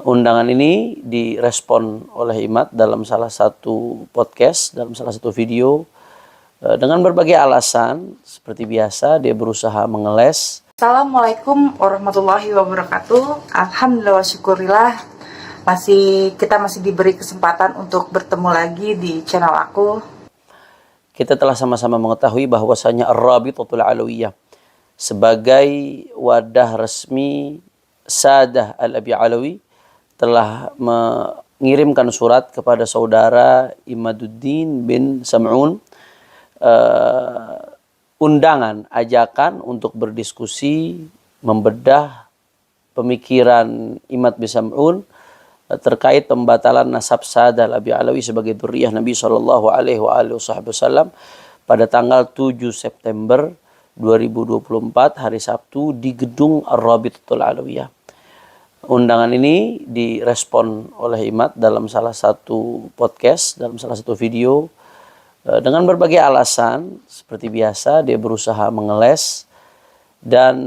Undangan ini direspon oleh Imat dalam salah satu podcast, dalam salah satu video, dengan berbagai alasan. Seperti biasa, dia berusaha mengeles. Assalamualaikum warahmatullahi wabarakatuh. Alhamdulillah wa syukurillah kita masih diberi kesempatan untuk bertemu lagi di channel aku. Kita telah sama-sama mengetahui bahwasanya Ar-Rabitatul Alawiyah sebagai wadah resmi Sadah Al-Abi Alawi telah mengirimkan surat kepada saudara Imaduddin bin Sam'un, undangan, ajakan untuk berdiskusi, membedah pemikiran Imad bin Sam'un terkait pembatalan nasab Sadah Al-Abi Alawi sebagai dzurriyyah Nabi SAW pada tanggal 7 September 2024 hari Sabtu di gedung Ar-Rabitatul Alawiyah. Undangan ini direspon oleh Imad dalam salah satu podcast, dalam salah satu video, dengan berbagai alasan. Seperti biasa, dia berusaha mengeles dan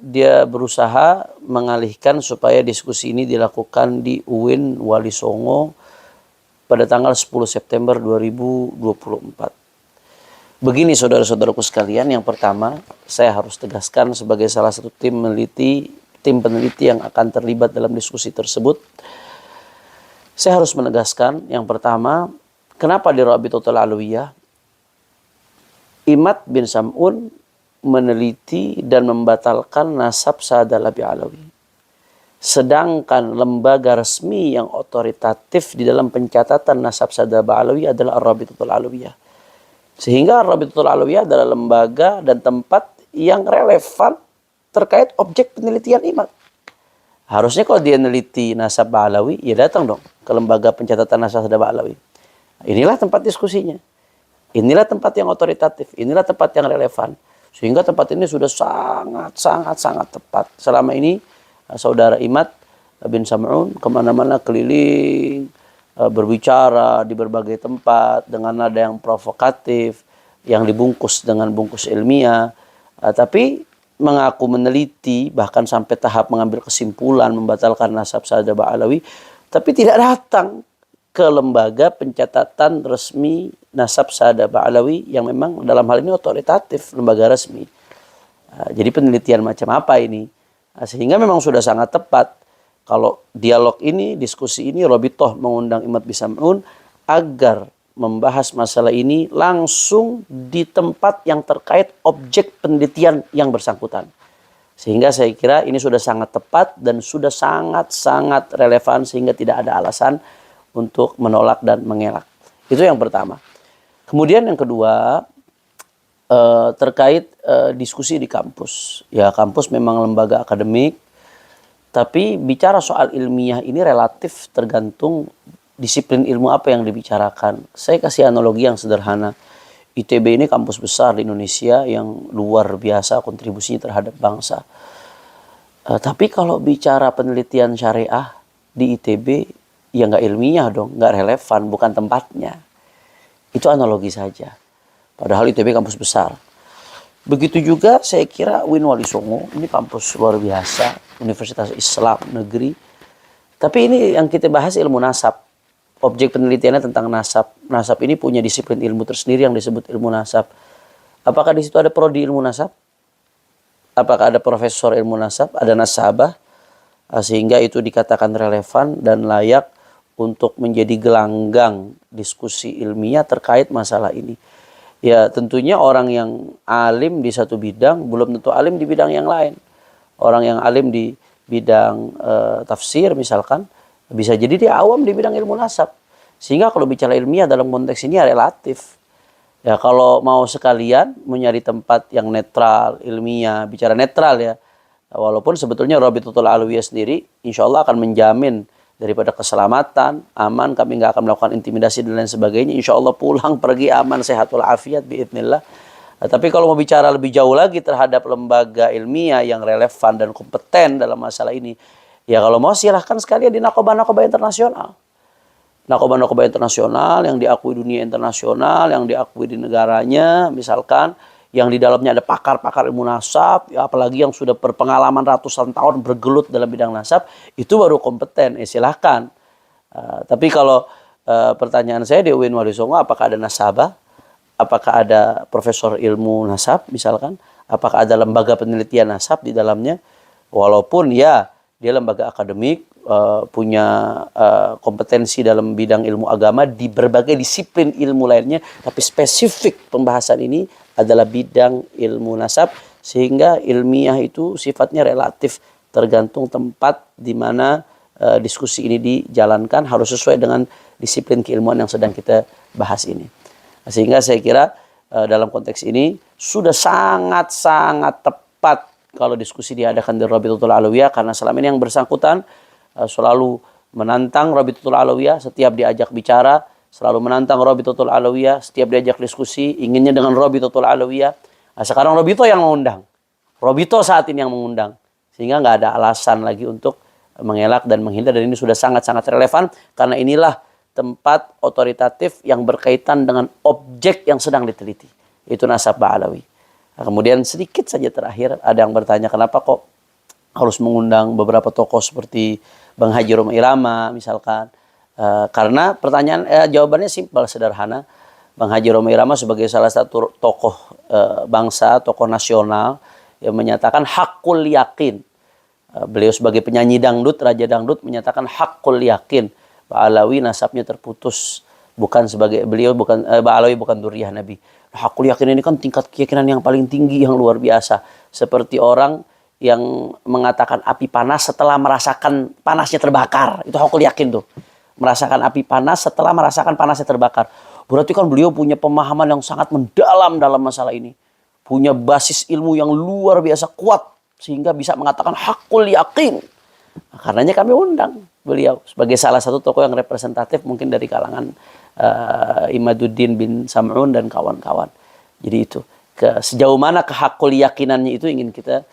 dia berusaha mengalihkan supaya diskusi ini dilakukan di UIN Wali Songo pada tanggal 10 September 2024. Begini saudara-saudaraku sekalian, yang pertama saya harus tegaskan sebagai salah satu tim peneliti yang akan terlibat dalam diskusi tersebut. Saya harus menegaskan yang pertama, kenapa di Rabitatul Alawiyah Imad bin Sam'un meneliti dan membatalkan nasab Sadah Al-Abi Alawi, sedangkan lembaga resmi yang otoritatif di dalam pencatatan nasab Sadah Al-Abi Alawi adalah Ar-Rabitatul Alawiyah. Sehingga Ar-Rabitatul Alawiyah adalah lembaga dan tempat yang relevan terkait objek penelitian Imad. Harusnya kalau dia neliti nasab Ba'alawi, ya datang dong ke lembaga pencatatan nasab Ba'alawi. Inilah tempat diskusinya. Inilah tempat yang otoritatif. Inilah tempat yang relevan. Sehingga tempat ini sudah sangat tepat. Selama ini saudara Imad bin Sam'un kemana-mana keliling, berbicara di berbagai tempat dengan nada yang provokatif, yang dibungkus dengan bungkus ilmiah, tapi mengaku meneliti, bahkan sampai tahap mengambil kesimpulan membatalkan nasab Sadah Ba'alawi, tapi tidak datang ke lembaga pencatatan resmi nasab Sadah Ba'alawi yang memang dalam hal ini otoritatif, lembaga resmi. Jadi penelitian macam apa ini? Sehingga memang sudah sangat tepat kalau dialog ini, diskusi ini, Rabithah mengundang Imad bin Sam'un agar membahas masalah ini langsung di tempat yang terkait objek penelitian yang bersangkutan. Sehingga saya kira ini sudah sangat tepat dan sudah sangat relevan sehingga tidak ada alasan untuk menolak dan mengelak. Itu yang pertama. Kemudian yang kedua, terkait diskusi di kampus. Ya, kampus memang lembaga akademik, tapi bicara soal ilmiah ini relatif tergantung disiplin ilmu apa yang dibicarakan. Saya kasih analogi yang sederhana. ITB ini kampus besar di Indonesia yang luar biasa kontribusinya terhadap bangsa. Tapi kalau bicara penelitian syariah di ITB, ya nggak ilmiah dong, nggak relevan, bukan tempatnya. Itu analogi saja. Padahal ITB kampus besar. Begitu juga saya kira UIN Wali Songo, ini kampus luar biasa, Universitas Islam Negeri. Tapi ini yang kita bahas ilmu nasab. Objek penelitiannya tentang nasab. Nasab ini punya disiplin ilmu tersendiri yang disebut ilmu nasab. Apakah di situ ada prodi ilmu nasab? Apakah ada profesor ilmu nasab? Ada nasabah? Sehingga itu dikatakan relevan dan layak untuk menjadi gelanggang diskusi ilmiah terkait masalah ini. Ya tentunya orang yang alim di satu bidang belum tentu alim di bidang yang lain. Orang yang alim di bidang tafsir misalkan, bisa jadi dia awam di bidang ilmu nasab. Sehingga kalau bicara ilmiah dalam konteks ini ya relatif. Ya kalau mau sekalian mencari tempat yang netral, ilmiah, bicara netral ya. Walaupun sebetulnya Rabitatul Alawiyah sendiri insya Allah akan menjamin daripada keselamatan, aman, kami nggak akan melakukan intimidasi dan lain sebagainya. Insya Allah pulang pergi aman, sehat walafiat biidznillah. Tapi kalau mau bicara lebih jauh lagi terhadap lembaga ilmiah yang relevan dan kompeten dalam masalah ini, ya kalau mau silahkan sekalian di nakobah-nakobah internasional. Nakobah-nakobah internasional yang diakui dunia internasional, yang diakui di negaranya, misalkan yang di dalamnya ada pakar-pakar ilmu nasab, ya, apalagi yang sudah berpengalaman ratusan tahun bergelut dalam bidang nasab, itu baru kompeten. Silahkan. Tapi kalau pertanyaan saya di UIN Walisongo, apakah ada nasabah? Apakah ada profesor ilmu nasab misalkan? Apakah ada lembaga penelitian nasab di dalamnya? Walaupun ya dia lembaga akademik, punya kompetensi dalam bidang ilmu agama di berbagai disiplin ilmu lainnya, tapi spesifik pembahasan ini adalah bidang ilmu nasab, sehingga ilmiah itu sifatnya relatif tergantung tempat di mana diskusi ini dijalankan, harus sesuai dengan disiplin keilmuan yang sedang kita bahas ini. Sehingga saya kira dalam konteks ini sudah sangat-sangat tepat kalau diskusi diadakan di Rabitatul Alawiyah, karena selama ini yang bersangkutan selalu menantang Rabitatul Alawiyah setiap diajak bicara, selalu menantang Rabitatul Alawiyah setiap diajak diskusi, inginnya dengan Rabitatul Alawiyah. Nah, sekarang Rabito yang mengundang, Rabito saat ini yang mengundang, sehingga nggak ada alasan lagi untuk mengelak dan menghindar, dan ini sudah sangat-sangat relevan karena inilah tempat otoritatif yang berkaitan dengan objek yang sedang diteliti, itu nasab Ba'alawi. Nah, kemudian sedikit saja terakhir, ada yang bertanya kenapa kok harus mengundang beberapa tokoh seperti Bang Haji Roma Irama misalkan. Karena jawabannya simpel, sederhana. Bang Haji Roma Irama sebagai salah satu tokoh bangsa, tokoh nasional yang menyatakan hakul yakin. Beliau sebagai penyanyi dangdut, raja dangdut, menyatakan hakul yakin Ba'alawi nasabnya terputus, bukan sebagai beliau, bukan Ba'alawi bukan dzurriyyah Nabi. Hakul yakin ini kan tingkat keyakinan yang paling tinggi, yang luar biasa. Seperti orang yang mengatakan api panas setelah merasakan panasnya terbakar. Itu hakul yakin tuh. Merasakan api panas setelah merasakan panasnya terbakar. Berarti kan beliau punya pemahaman yang sangat mendalam dalam masalah ini. Punya basis ilmu yang luar biasa kuat, sehingga bisa mengatakan hakul yakin. Nah, karenanya kami undang beliau sebagai salah satu tokoh yang representatif mungkin dari kalangan Imaduddin bin Sam'un dan kawan-kawan. Jadi itu sejauh mana kehakul yakinannya itu ingin kita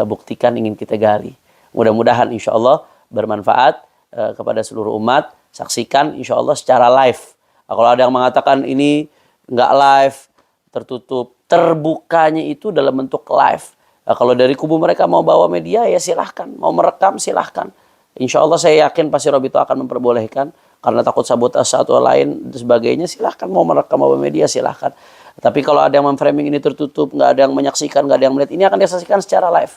buktikan, ingin kita gali. Mudah-mudahan insya Allah bermanfaat kepada seluruh umat. Saksikan insya Allah secara live. Nah, kalau ada yang mengatakan ini nggak live, tertutup, terbukanya itu dalam bentuk live. Nah, kalau dari kubu mereka mau bawa media ya silahkan, mau merekam silahkan. Insya Allah saya yakin pasti Robito akan memperbolehkan, karena takut sabotase atau lain dan sebagainya, silahkan mau merekam bawa media silahkan. Tapi kalau ada yang memframing ini tertutup, nggak ada yang menyaksikan, nggak ada yang melihat, ini akan disaksikan secara live.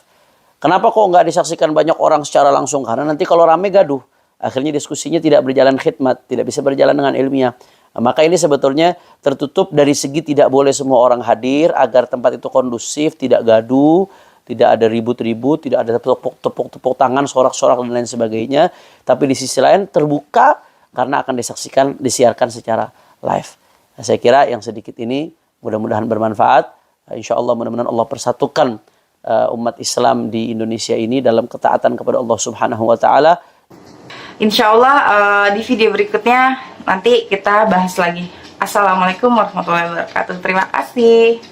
Kenapa kok nggak disaksikan banyak orang secara langsung? Karena nanti kalau rame gaduh, akhirnya diskusinya tidak berjalan khidmat, tidak bisa berjalan dengan ilmiah. Nah, maka ini sebetulnya tertutup dari segi tidak boleh semua orang hadir, agar tempat itu kondusif, tidak gaduh, tidak ada ribut-ribut, tidak ada tepuk tangan, sorak-sorak dan lain sebagainya. Tapi di sisi lain terbuka karena akan disaksikan, disiarkan secara live. Nah, saya kira yang sedikit ini mudah-mudahan bermanfaat. Insya Allah mudah-mudahan Allah persatukan umat Islam di Indonesia ini dalam ketaatan kepada Allah Subhanahu Wa Taala. Insya Allah di video berikutnya nanti kita bahas lagi. Assalamualaikum warahmatullahi wabarakatuh. Terima kasih.